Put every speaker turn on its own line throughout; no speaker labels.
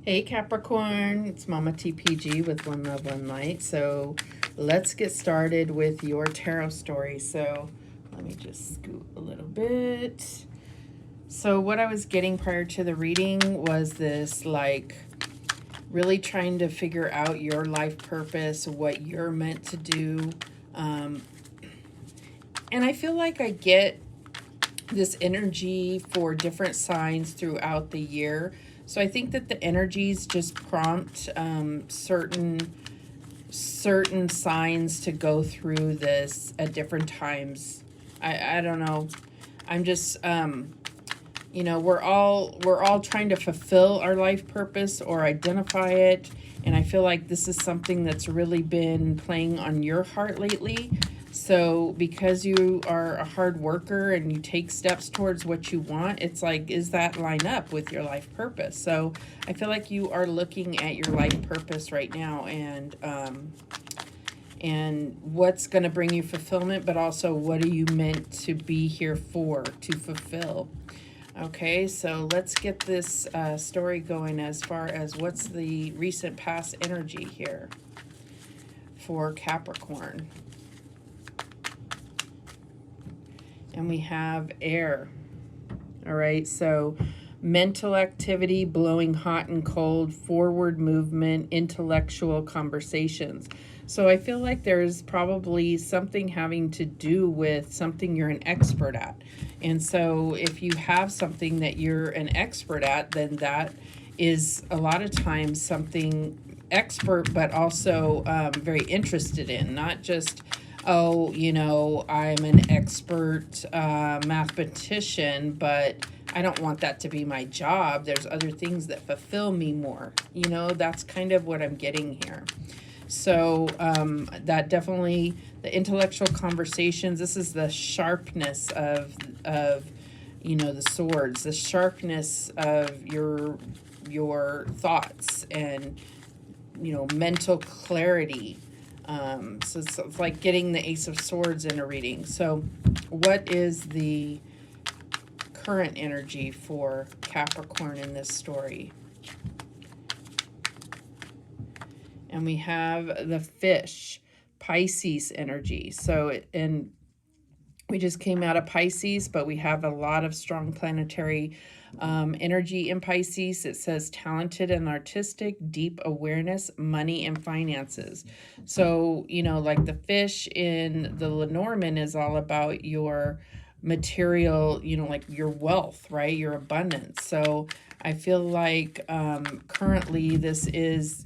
Hey Capricorn, it's Mama TPG with One Love, One Light. So let's get started with your tarot story. So let me just scoot a little bit. So what I was getting prior to the reading was this really trying to figure out your life purpose, what you're meant to do. And I feel like I get this energy for different signs throughout the year. So I think that the energies just prompt certain signs to go through this at different times. I don't know. I'm just we're all trying to fulfill our life purpose or identify it, and I feel like this is something that's really been playing on your heart lately. So because you are a hard worker and you take steps towards what you want, it's like, is that line up with your life purpose? So I feel like you are looking at your life purpose right now, and what's going to bring you fulfillment, but also what are you meant to be here for, to fulfill. Okay, so let's get this story going as far as what's the recent past energy here for Capricorn. And we have air. All right, so mental activity, blowing hot and cold, forward movement, intellectual conversations. So I feel like there's probably something having to do with something you're an expert at. And so if you have something that you're an expert at, then that is a lot of times something expert, but also very interested in, not just, oh, I'm an expert mathematician, but I don't want that to be my job. There's other things that fulfill me more. That's kind of what I'm getting here. So that definitely, the intellectual conversations, this is the sharpness of the swords, the sharpness of your thoughts and, mental clarity. So it's like getting the Ace of Swords in a reading. So what is the current energy for Capricorn in this story? And we have the fish, Pisces energy. And we just came out of Pisces, but we have a lot of strong planetary energy in Pisces. It says talented and artistic, deep awareness, money and finances. So, like the fish in the Lenormand is all about your material, like your wealth, right? Your abundance. So I feel like currently this is,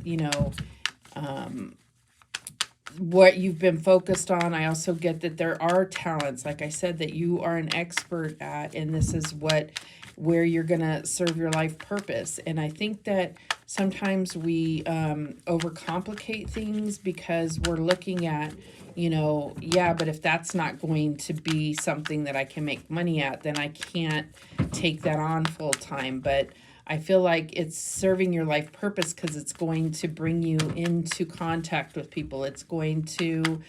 what you've been focused on. I also get that there are talents, like I said, that you are an expert at, and this is where you're going to serve your life purpose. And I think that sometimes we overcomplicate things because we're looking at, but if that's not going to be something that I can make money at, then I can't take that on full time. But I feel like it's serving your life purpose because it's going to bring you into contact with people. It's going to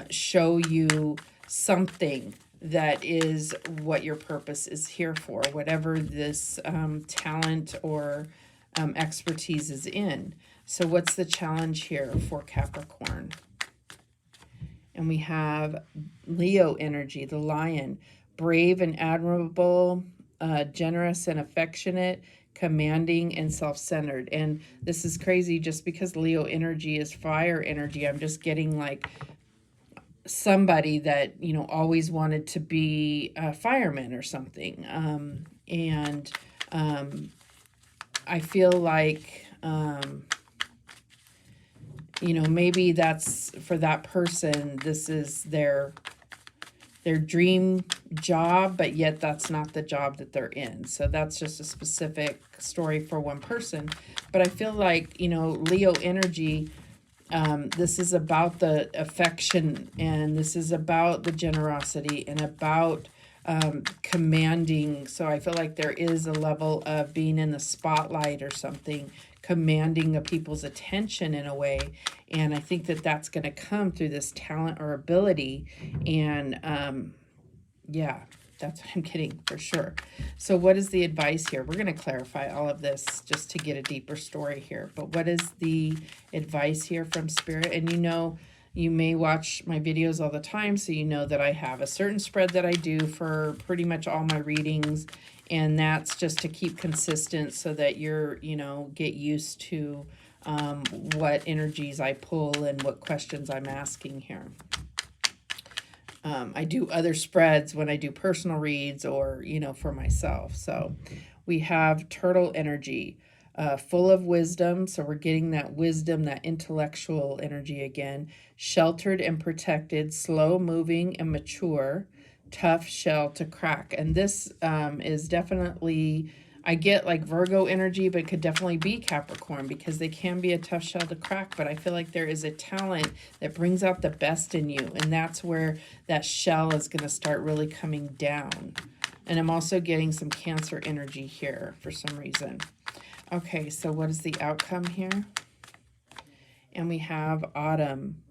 show you something that is what your purpose is here for, whatever this talent or expertise is in. So what's the challenge here for Capricorn? And we have Leo energy, the lion, brave and admirable, generous and affectionate, commanding and self-centered. And this is crazy just because Leo energy is fire energy. I'm just getting like somebody that, always wanted to be a fireman or something. And I feel like, maybe that's for that person, this is their dream job, but yet that's not the job that they're in. So that's just a specific story for one person. But I feel like, Leo energy, this is about the affection, and this is about the generosity and about commanding. So I feel like there is a level of being in the spotlight or something, commanding a people's attention in a way. And I think that that's going to come through this talent or ability. And yeah, That's what I'm getting for sure. So what is the advice here? We're going to clarify all of this just to get a deeper story here. But what is the advice here from Spirit? And you know, you may watch my videos all the time, so you know that I have a certain spread that I do for pretty much all my readings. And that's just to keep consistent so that you're, you know, get used to what energies I pull and what questions I'm asking here. I do other spreads when I do personal reads or, you know, for myself. So we have turtle energy, full of wisdom. So we're getting that wisdom, that intellectual energy again. Sheltered and protected, slow moving and mature, tough shell to crack. And this is definitely, I get like Virgo energy, but it could definitely be Capricorn because they can be a tough shell to crack. But I feel like there is a talent that brings out the best in you. And that's where that shell is going to start really coming down. And I'm also getting some Cancer energy here for some reason. Okay, so what is the outcome here? And we have autumn.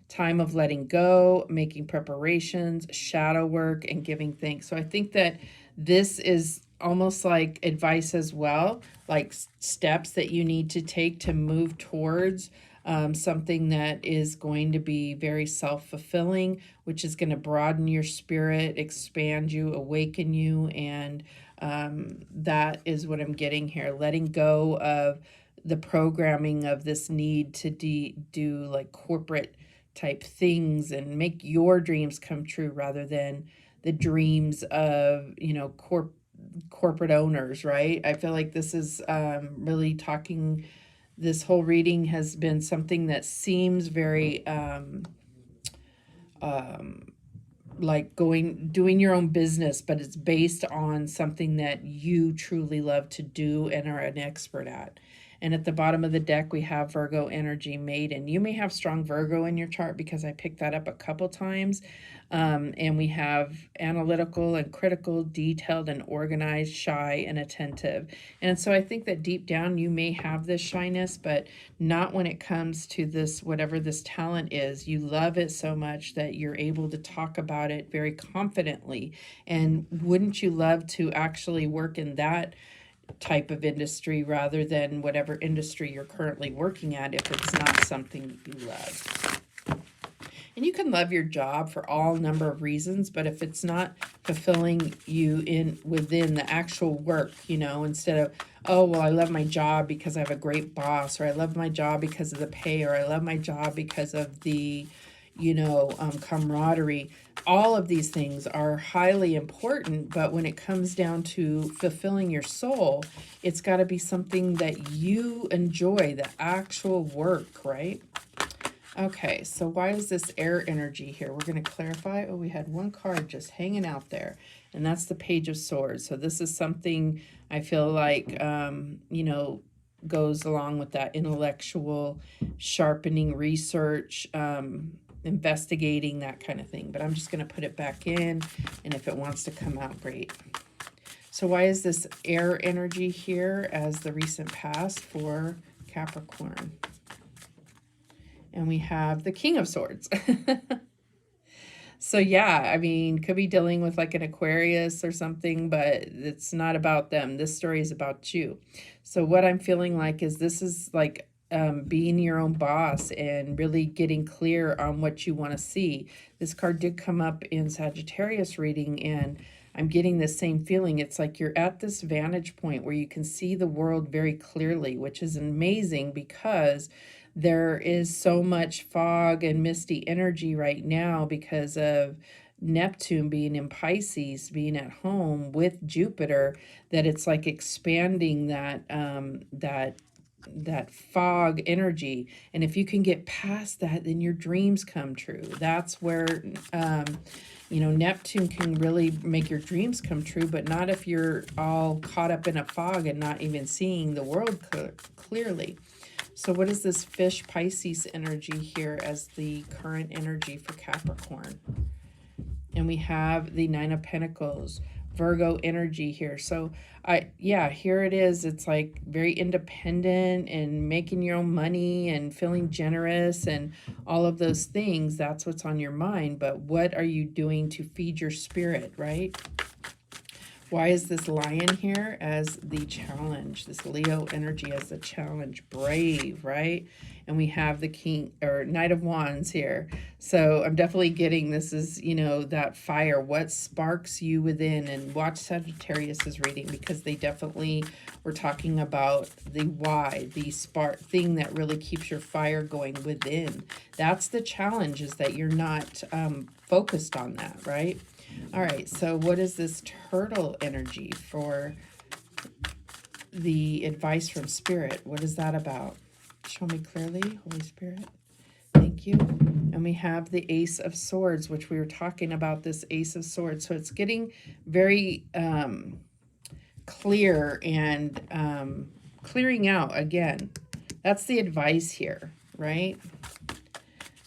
Time of letting go, making preparations, shadow work, and giving thanks. So I think that this is almost like advice as well, like steps that you need to take to move towards something that is going to be very self-fulfilling, which is going to broaden your spirit, expand you, awaken you, and that is what I'm getting here. Letting go of the programming of this need to do like corporate type things and make your dreams come true rather than the dreams of, you know, corporate owners, right? I feel like this is really talking, this whole reading has been something that seems very like doing your own business, but it's based on something that you truly love to do and are an expert at. And at the bottom of the deck, we have Virgo energy, maiden. You may have strong Virgo in your chart because I picked that up a couple times. And we have analytical and critical, detailed and organized, shy and attentive. And so I think that deep down you may have this shyness, but not when it comes to this, whatever this talent is. You love it so much that you're able to talk about it very confidently. And wouldn't you love to actually work in that type of industry rather than whatever industry you're currently working at if it's not something you love? And you can love your job for all number of reasons, but if it's not fulfilling you within the actual work, you know, instead of, oh, well, I love my job because I have a great boss, or I love my job because of the pay, or I love my job because of the, you know, camaraderie. All of these things are highly important, but when it comes down to fulfilling your soul, it's got to be something that you enjoy, the actual work, right? Okay, so why is this air energy here? We're going to clarify. Oh, we had one card just hanging out there, and that's the Page of Swords. So this is something I feel like, you know, goes along with that intellectual sharpening research, investigating, that kind of thing. But I'm just going to put it back in, and if it wants to come out, great. So why is this air energy here as the recent past for Capricorn? And we have the King of Swords. So yeah, I mean, could be dealing with like an Aquarius or something, but it's not about them. This story is about you. So what I'm feeling like is this is like being your own boss and really getting clear on what you want to see. This card did come up in Sagittarius reading, and I'm getting the same feeling. It's like you're at this vantage point where you can see the world very clearly, which is amazing because there is so much fog and misty energy right now because of Neptune being in Pisces, being at home with Jupiter, that it's like expanding that that fog energy. And if you can get past that, then your dreams come true. That's where you know, Neptune can really make your dreams come true, but not if you're all caught up in a fog and not even seeing the world clearly. So what is this fish Pisces energy here as the current energy for Capricorn? And we have the Nine of Pentacles, Virgo energy here. So yeah, here it is. It's like very independent and making your own money and feeling generous and all of those things. That's what's on your mind. But what are you doing to feed your spirit, right? Why is this lion here as the challenge? This Leo energy as the challenge. Brave, right? And we have the king or Knight of Wands here. So I'm definitely getting this is, you know, that fire. What sparks you within? And watch Sagittarius's reading, because they definitely were talking about the why, the spark thing that really keeps your fire going within. That's the challenge, is that you're not focused on that, right? All right, so what is this turtle energy for the advice from Spirit? What is that about? Show me clearly, Holy Spirit. Thank you. And we have the Ace of Swords, which we were talking about, this Ace of Swords. So it's getting very clear and clearing out again. That's the advice here, right?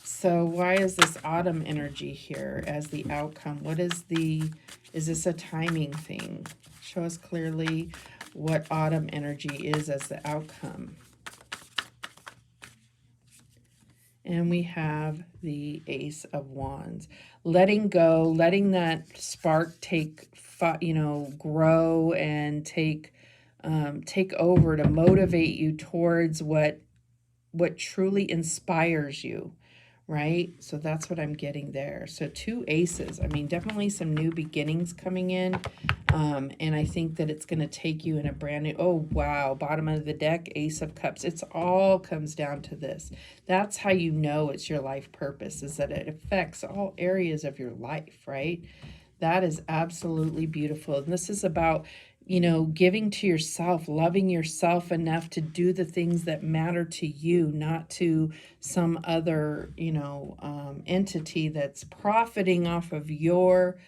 So why is this autumn energy here as the outcome? What is this a timing thing? Show us clearly what autumn energy is as the outcome. And we have the Ace of Wands. Letting go, letting that spark grow and take over to motivate you towards what truly inspires you, right? So that's what I'm getting there. So 2 aces. I mean, definitely some new beginnings coming in. And I think that it's going to take you in a brand new, oh, wow, bottom of the deck, Ace of Cups. It's all comes down to this. That's how you know it's your life purpose, is that it affects all areas of your life, right? That is absolutely beautiful. And this is about, you know, giving to yourself, loving yourself enough to do the things that matter to you, not to some other, entity that's profiting off of your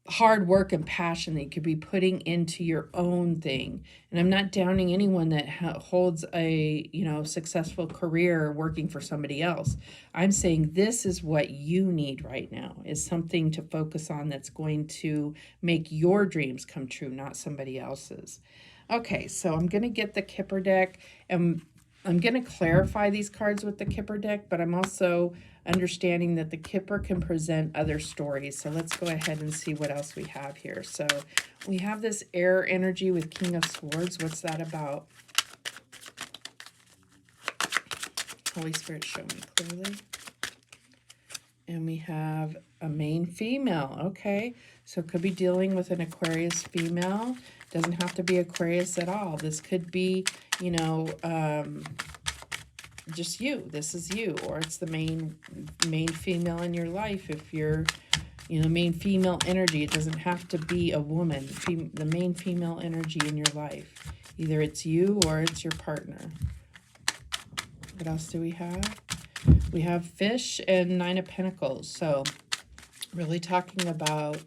hard work and passion that you could be putting into your own thing. And I'm not downing anyone that holds a, successful career working for somebody else. I'm saying this is what you need right now, is something to focus on that's going to make your dreams come true, not somebody else's. Okay, so I'm going to get the Kipper deck, and I'm going to clarify these cards with the Kipper deck, but I'm also understanding that the Kipper can present other stories. So let's go ahead and see what else we have here. So we have this air energy with King of Swords. What's that about? Holy Spirit, show me clearly. And we have a main female. Okay, so it could be dealing with an Aquarius female. Doesn't have to be Aquarius at all. This could be, just you. This is you, or it's the main female in your life. If you're, main female energy, it doesn't have to be a woman. The main female energy in your life. Either it's you or it's your partner. What else do we have? We have Fish and 9 of Pentacles. So really talking about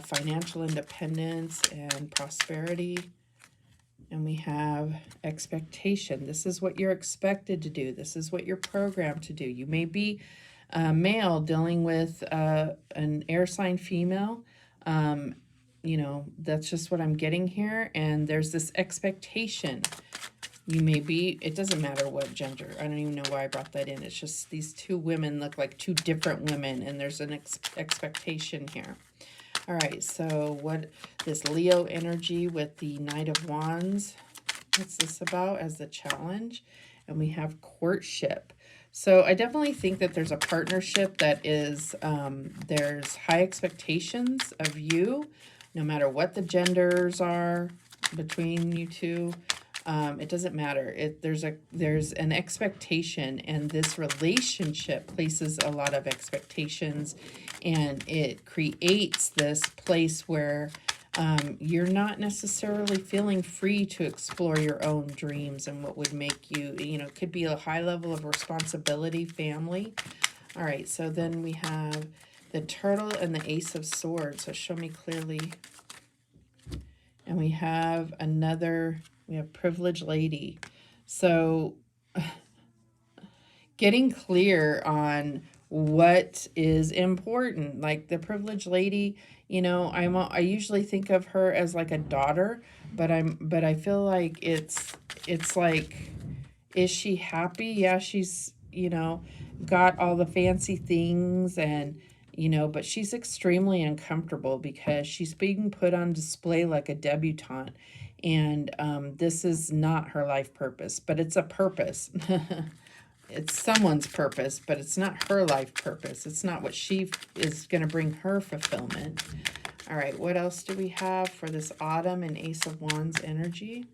financial independence and prosperity. And we have expectation. This is what you're expected to do. This is what you're programmed to do. You may be a male dealing with an air sign female. That's just what I'm getting here. And there's this expectation. You may be, it doesn't matter what gender. I don't even know why I brought that in. It's just these 2 women look like 2 different women, and there's an expectation here. All right, so what this Leo energy with the Knight of Wands, what's this about as the challenge? And we have courtship. So I definitely think that there's a partnership that is, there's high expectations of you, no matter what the genders are between you two. It doesn't matter. There's an expectation, and this relationship places a lot of expectations, and it creates this place where you're not necessarily feeling free to explore your own dreams and what would make you, it could be a high level of responsibility, family. All right, so then we have the Turtle and the Ace of Swords. So show me clearly. And we have we have Privileged Lady. So getting clear on what is important, like the Privileged Lady, I usually think of her as like a daughter, but I feel like it's like, is she happy? Yeah, she's, got all the fancy things, and you know, but she's extremely uncomfortable because she's being put on display like a debutante. And this is not her life purpose, but it's a purpose. It's someone's purpose, but it's not her life purpose. It's not what she is going to bring her fulfillment. All right, what else do we have for this autumn and Ace of Wands energy?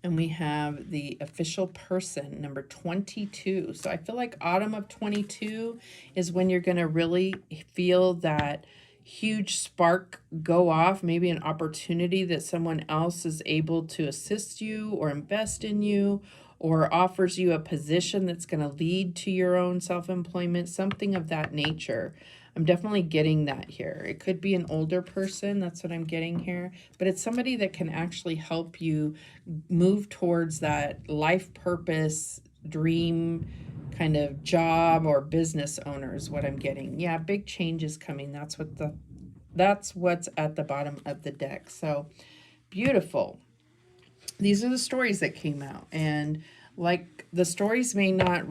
And we have the official person, number 22. So I feel like autumn of 22 is when you're going to really feel that huge spark go off, maybe an opportunity that someone else is able to assist you or invest in you, or offers you a position that's going to lead to your own self-employment, something of that nature. I'm definitely getting that here. It could be an older person, that's what I'm getting here, but it's somebody that can actually help you move towards that life purpose, dream kind of job or business owner is what I'm getting. Yeah, big changes coming. That's what's at the bottom of the deck. So beautiful. These are the stories that came out, and like the stories may not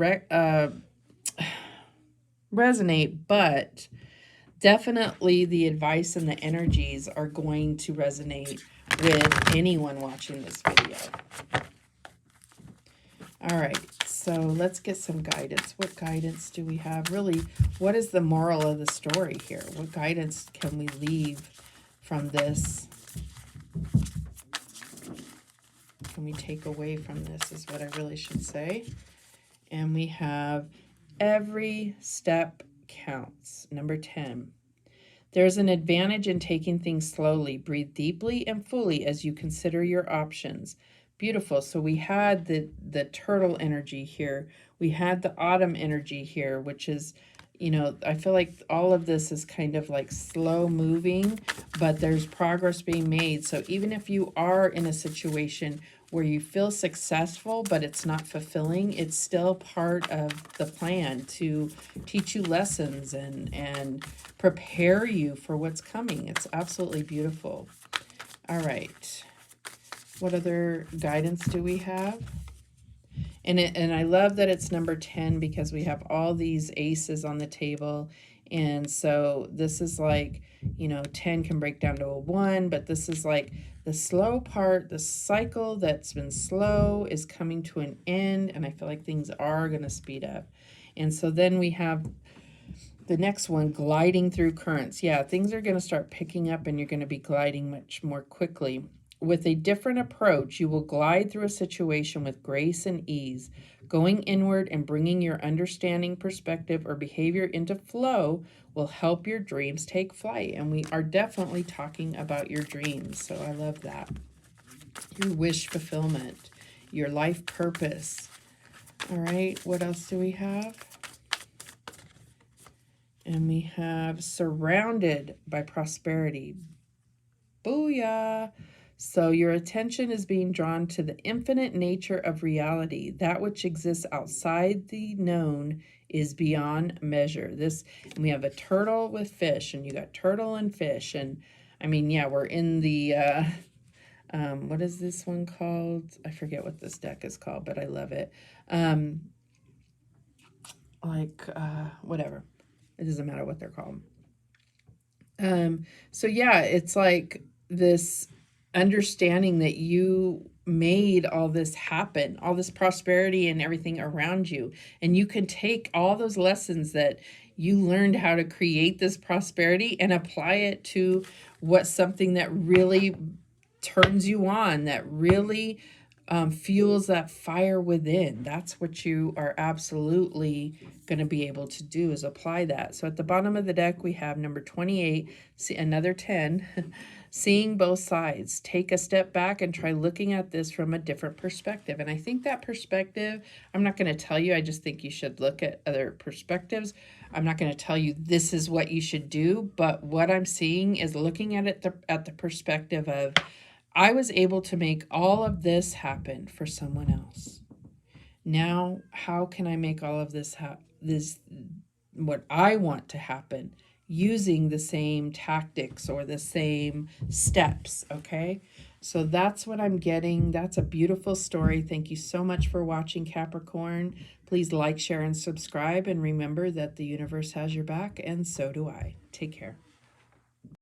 resonate, but definitely the advice and the energies are going to resonate with anyone watching this video. All right, so let's get some guidance. What guidance do we have? Really, what is the moral of the story here? What guidance can we leave from this? Can we take away from this is what I really should say. And we have every step counts. Number 10. There's an advantage in taking things slowly. Breathe deeply and fully as you consider your options. Beautiful. So we had the turtle energy here. We had the autumn energy here, which is, you know, I feel like all of this is kind of like slow moving, but there's progress being made. So even if you are in a situation where you feel successful, but it's not fulfilling, it's still part of the plan to teach you lessons and prepare you for what's coming. It's absolutely beautiful. All right. What other guidance do we have? And I love that it's number 10 because we have all these aces on the table. And so this is like, you know, 10 can break down to a 1, but this is like the slow part, the cycle that's been slow is coming to an end, and I feel like things are going to speed up. And so then we have the next one, gliding through currents. Yeah, things are going to start picking up and you're going to be gliding much more quickly. With a different approach, you will glide through a situation with grace and ease. Going inward and bringing your understanding, perspective, or behavior into flow will help your dreams take flight. And we are definitely talking about your dreams, so I love that. Your wish fulfillment, your life purpose. All right, what else do we have? And we have surrounded by prosperity. Booyah! So your attention is being drawn to the infinite nature of reality. That which exists outside the known is beyond measure. And we have a turtle with fish, and you got turtle and fish. And I mean, yeah, we're in the, what is this one called? I forget what this deck is called, but I love it. Whatever. It doesn't matter what they're called. So yeah, it's like this understanding that you made all this happen, all this prosperity and everything around you. And you can take all those lessons that you learned how to create this prosperity and apply it to what's something that really turns you on, that really fuels that fire within. That's what you are absolutely going to be able to do, is apply that. So at the bottom of the deck, we have number 28, see another 10, seeing both sides. Take a step back and try looking at this from a different perspective. And I think that perspective, I'm not going to tell you, I just think you should look at other perspectives. I'm not going to tell you this is what you should do, but what I'm seeing is looking at it at the perspective of, I was able to make all of this happen for someone else. Now, how can I make all of this what I want to happen, using the same tactics or the same steps, okay? So that's what I'm getting. That's a beautiful story. Thank you so much for watching, Capricorn. Please like, share, and subscribe. And remember that the universe has your back, and so do I. Take care.